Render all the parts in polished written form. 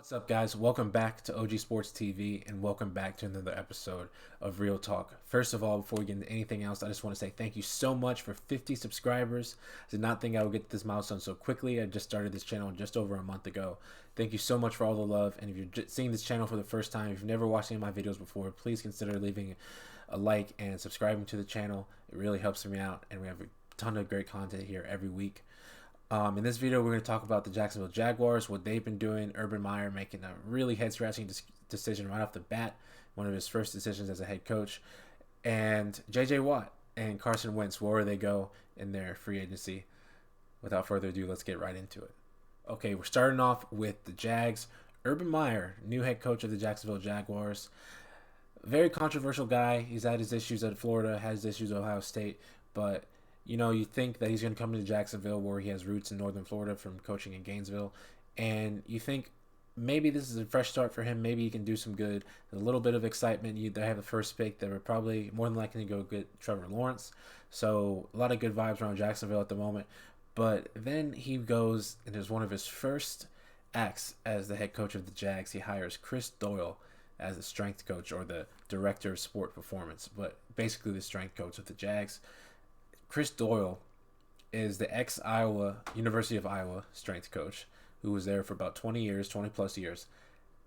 What's up, guys? Welcome back to OG Sports TV and welcome back to another episode of Real Talk. First of all, before we get into anything else, I just want to say thank you so much for 50 subscribers. I did not think I would get this milestone so quickly. I just started this channel just over a month ago. Thank you so much for all the love. And if you're just seeing this channel for the first time, if you've never watched any of my videos before, please consider leaving a like and subscribing to the channel. It really helps me out, and we have a ton of great content here every week. In this video, we're going to talk about the Jacksonville Jaguars, what they've been doing. Urban Meyer making a really head-scratching decision right off the bat, one of his first decisions as a head coach. And J.J. Watt and Carson Wentz, where they go in their free agency. Without further ado, let's get right into it. Okay, we're starting off with the Jags. Urban Meyer, new head coach of the Jacksonville Jaguars. Very controversial guy. He's had his issues at Florida, has his issues at Ohio State, but you know, you think that he's going to come to Jacksonville where he has roots in northern Florida from coaching in Gainesville, and you think maybe this is a fresh start for him. Maybe he can do some good. A little bit of excitement. They have the first pick. They were probably more than likely to go get Trevor Lawrence. So a lot of good vibes around Jacksonville at the moment. But then he goes, and as one of his first acts as the head coach of the Jags, he hires Chris Doyle as the strength coach or the director of sport performance, but basically the strength coach of the Jags. Chris Doyle is the University of Iowa strength coach who was there for about 20 plus years.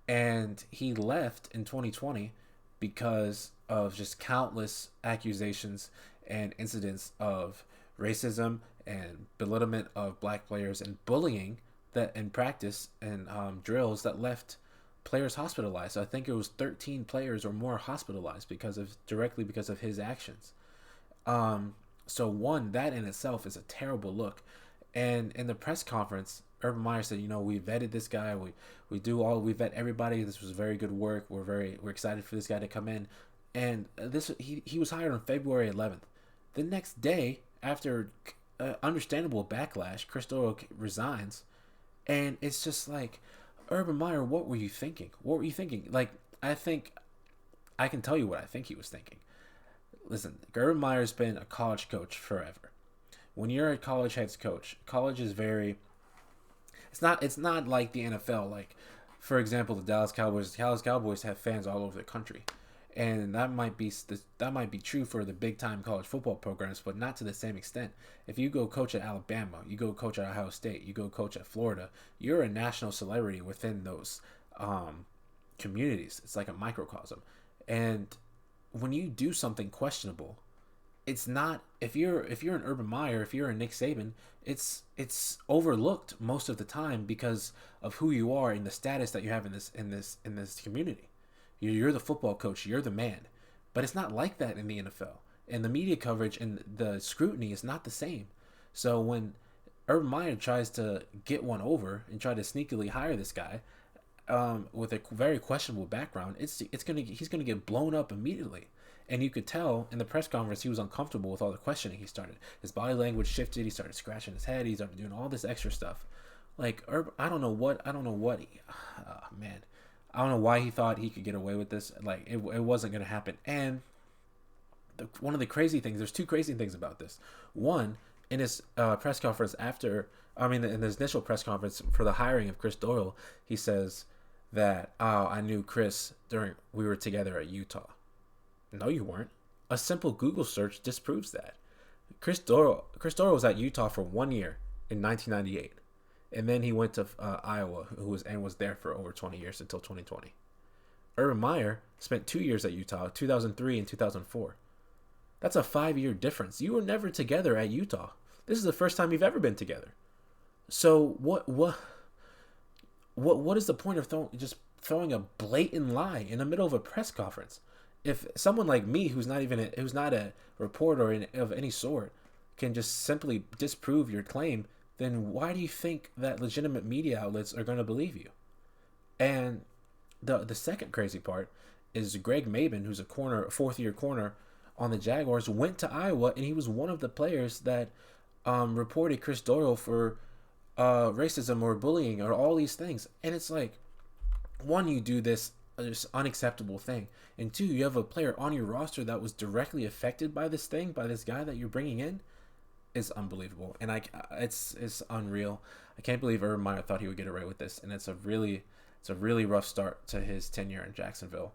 And he left in 2020 because of just countless accusations and incidents of racism and belittlement of black players and bullying that in practice and drills that left players hospitalized. So I think it was 13 players or more hospitalized directly because of his actions. So that in itself is a terrible look. And in the press conference, Urban Meyer said, we vetted this guy. We vet everybody. This was very good work. We're excited for this guy to come in. And he was hired on February 11th. The next day, after understandable backlash, Chris Doyle resigns. And it's just like, Urban Meyer, what were you thinking? What were you thinking? Like, I think I can tell you what I think he was thinking. Listen, Urban Meyer's been a college coach forever. When you're a college head coach, college is it's not like the NFL. Like, for example, the Dallas Cowboys have fans all over the country. And that might be true for the big time college football programs, but not to the same extent. If you go coach at Alabama, you go coach at Ohio State, you go coach at Florida, you're a national celebrity within those communities. It's like a microcosm. And when you do something questionable, it's not, if you're an Urban Meyer, if you're a Nick Saban, it's overlooked most of the time because of who you are and the status that you have in this community. You're the football coach, you're the man. But it's not like that in the NFL. And the media coverage and the scrutiny is not the same. So when Urban Meyer tries to get one over and try to sneakily hire this guy with a very questionable background, he's gonna get blown up immediately. And you could tell in the press conference he was uncomfortable with all the questioning he started. His body language shifted. He started scratching his head. He started doing all this extra stuff. Like, I don't know why he thought he could get away with this. Like, it wasn't going to happen. And one of the crazy things, there's two crazy things about this. One, in his press conference in his initial press conference for the hiring of Chris Doyle, he says that, I knew Chris we were together at Utah. No, you weren't. A simple Google search disproves that. Chris Doyle was at Utah for 1 year in 1998. And then he went to Iowa, was there for over 20 years until 2020. Urban Meyer spent 2 years at Utah, 2003 and 2004. That's a 5-year difference. You were never together at Utah. This is the first time you've ever been together. So what is the point of throwing a blatant lie in the middle of a press conference? If someone like me, who's not a reporter of any sort, can just simply disprove your claim, then why do you think that legitimate media outlets are going to believe you? And the second crazy part is Greg Maben, who's a fourth-year corner on the Jaguars, went to Iowa, and he was one of the players that reported Chris Doyle for racism or bullying or all these things. And it's like, one, you do this unacceptable thing, and two, you have a player on your roster that was directly affected by this guy that you're bringing in. Is unbelievable, and it's unreal. I can't believe Urban Meyer thought he would get away with this, and it's a It's a really rough start to his tenure in Jacksonville.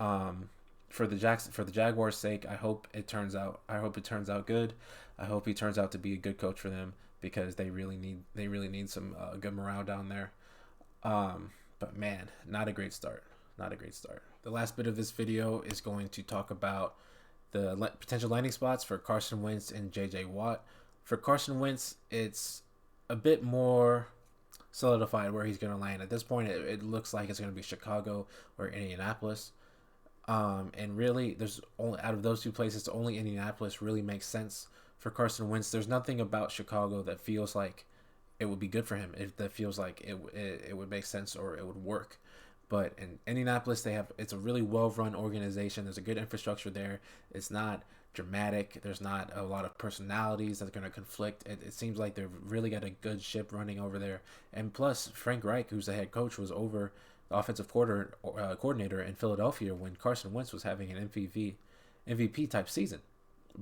Um, for the Jaguars' sake, I hope it turns out. I hope it turns out good. I hope he turns out to be a good coach for them because they really need some good morale down there. But man, not a great start. Not a great start. The last bit of this video is going to talk about the potential landing spots for Carson Wentz and J.J. Watt. For Carson Wentz, it's a bit more solidified where he's going to land. At this point, it looks like it's going to be Chicago or Indianapolis. And really, there's only out of those two places, only Indianapolis really makes sense for Carson Wentz. There's nothing about Chicago that feels like it would be good for him. If that feels like it would make sense or it would work. But in Indianapolis, it's a really well-run organization. There's a good infrastructure there. It's not dramatic. There's not a lot of personalities that's going to conflict. It seems like they've really got a good ship running over there. And plus, Frank Reich, who's the head coach, was over the offensive coordinator in Philadelphia when Carson Wentz was having an MVP type season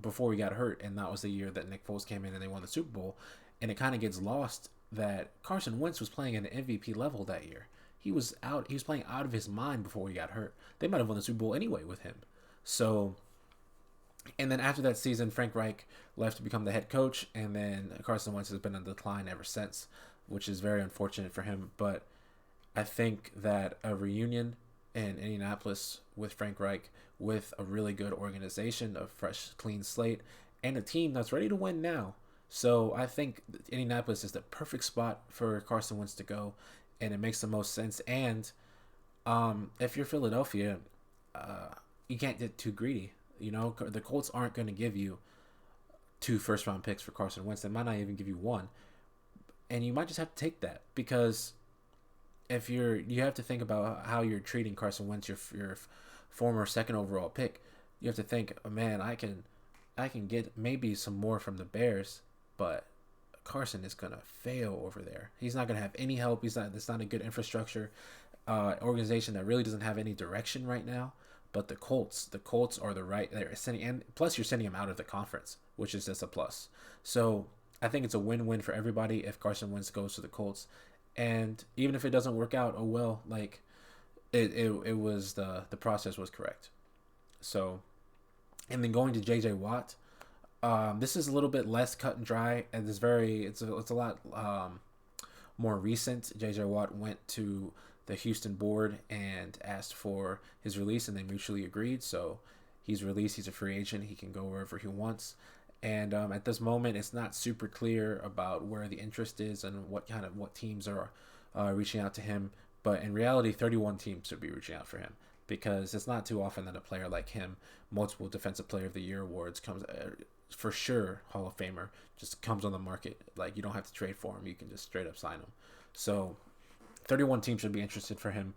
before he got hurt. And that was the year that Nick Foles came in and they won the Super Bowl. And it kind of gets lost that Carson Wentz was playing at an MVP level that year. He was playing out of his mind before he got hurt. They might have won the Super Bowl anyway with him. So, and then after that season, Frank Reich left to become the head coach, and then Carson Wentz has been on decline ever since, which is very unfortunate for him. But I think that a reunion in Indianapolis with Frank Reich, with a really good organization, a fresh, clean slate, and a team that's ready to win now. So I think Indianapolis is the perfect spot for Carson Wentz to go, and it makes the most sense. And if you're Philadelphia, you can't get too greedy. You know, the Colts aren't going to give you 2 first-round picks for Carson Wentz. They might not even give you 1, and you might just have to take that because if you have to think about how you're treating Carson Wentz, your former second overall pick. You have to think, oh, man, I can get maybe some more from the Bears, but Carson is gonna fail over there. He's not gonna have any help. It's not a good infrastructure, organization that really doesn't have any direction right now. But the Colts are they're sending, and plus you're sending him out of the conference, which is just a plus. So I think it's a win-win for everybody if Carson Wentz goes to the Colts, and even if it doesn't work out, oh well, like it was the process was correct. So, and then going to J.J. Watt. This is a little bit less cut and dry, and it's a lot more recent. J.J. Watt went to the Houston board and asked for his release, and they mutually agreed. So he's released. He's a free agent. He can go wherever he wants. And at this moment, it's not super clear about where the interest is and what teams are reaching out to him. But in reality, 31 teams should be reaching out for him, because it's not too often that a player like him, multiple Defensive Player of the Year awards, comes for sure Hall of Famer, just comes on the market. Like, you don't have to trade for him; you can just straight up sign him. So, 31 teams should be interested for him.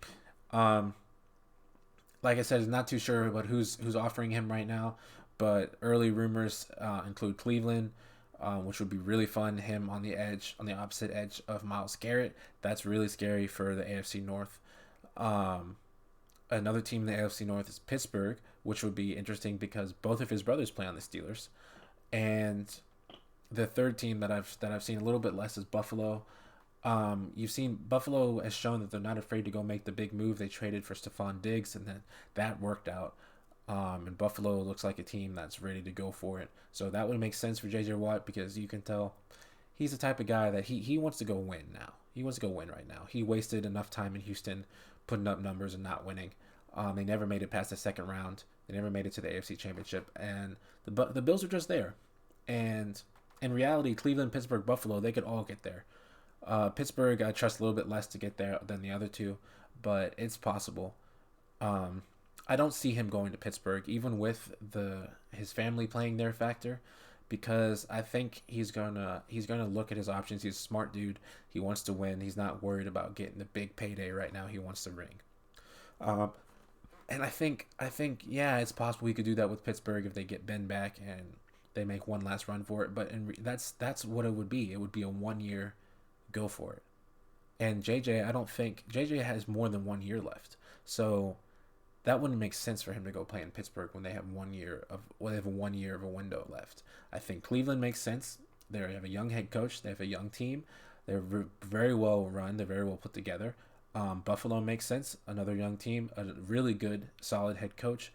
Like I said, it's not too sure about who's offering him right now, but early rumors include Cleveland, which would be really fun. Him on the edge, on the opposite edge of Myles Garrett. That's really scary for the AFC North. Another team in the AFC North is Pittsburgh, which would be interesting because both of his brothers play on the Steelers. And the third team that I've seen a little bit less is Buffalo. You've seen Buffalo has shown that they're not afraid to go make the big move. They traded for Stephon Diggs, and then that worked out. And Buffalo looks like a team that's ready to go for it. So that would make sense for J.J. Watt, because you can tell he's the type of guy that he wants to go win now. He wants to go win right now. He wasted enough time in Houston putting up numbers and not winning. They never made it past the second round. They never made it to the AFC Championship. And the Bills are just there. And in reality, Cleveland, Pittsburgh, Buffalo, they could all get there. Pittsburgh, I trust a little bit less to get there than the other two, but it's possible. I don't see him going to Pittsburgh, even with his family playing their factor, because I think he's gonna look at his options. He's a smart dude. He wants to win. He's not worried about getting the big payday right now. He wants the ring. And I think yeah, it's possible he could do that with Pittsburgh if they get Ben back and they make one last run for it. But that's what it would be. It would be a 1 year go for it. And I don't think JJ has more than 1 year left. So that wouldn't make sense for him to go play in Pittsburgh when they have 1 year of a 1 year of a window left. I think Cleveland makes sense. They have a young head coach. They have a young team. They're very well run. They're very well put together. Buffalo makes sense. Another young team, a really good, solid head coach.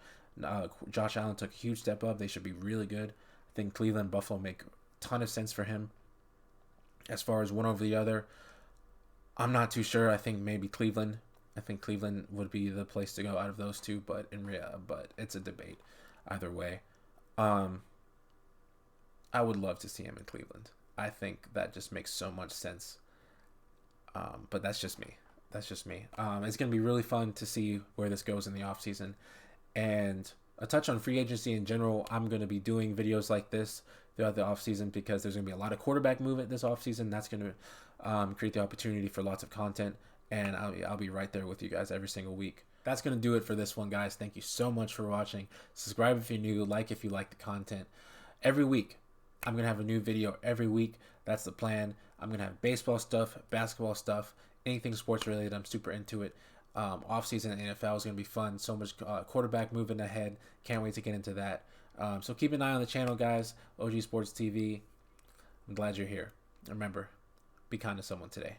Josh Allen took a huge step up. They should be really good. I think Cleveland, Buffalo make a ton of sense for him. As far as one over the other, I'm not too sure. I think maybe Cleveland. I think Cleveland would be the place to go out of those two, but but it's a debate either way. Um, I would love to see him in Cleveland. I think that just makes so much sense. But that's just me. That's just me. It's going to be really fun to see where this goes in the offseason. And a touch on free agency in general, I'm going to be doing videos like this throughout the offseason because there's going to be a lot of quarterback movement this offseason. That's going to create the opportunity for lots of content. And I'll be right there with you guys every single week. That's going to do it for this one, guys. Thank you so much for watching. Subscribe if you're new. Like if you like the content. Every week, I'm going to have a new video every week. That's the plan. I'm going to have baseball stuff, basketball stuff, anything sports related. I'm super into it. Offseason in the NFL is going to be fun. So much quarterback moving ahead. Can't wait to get into that. So keep an eye on the channel, guys. OG Sports TV. I'm glad you're here. Remember, be kind to someone today.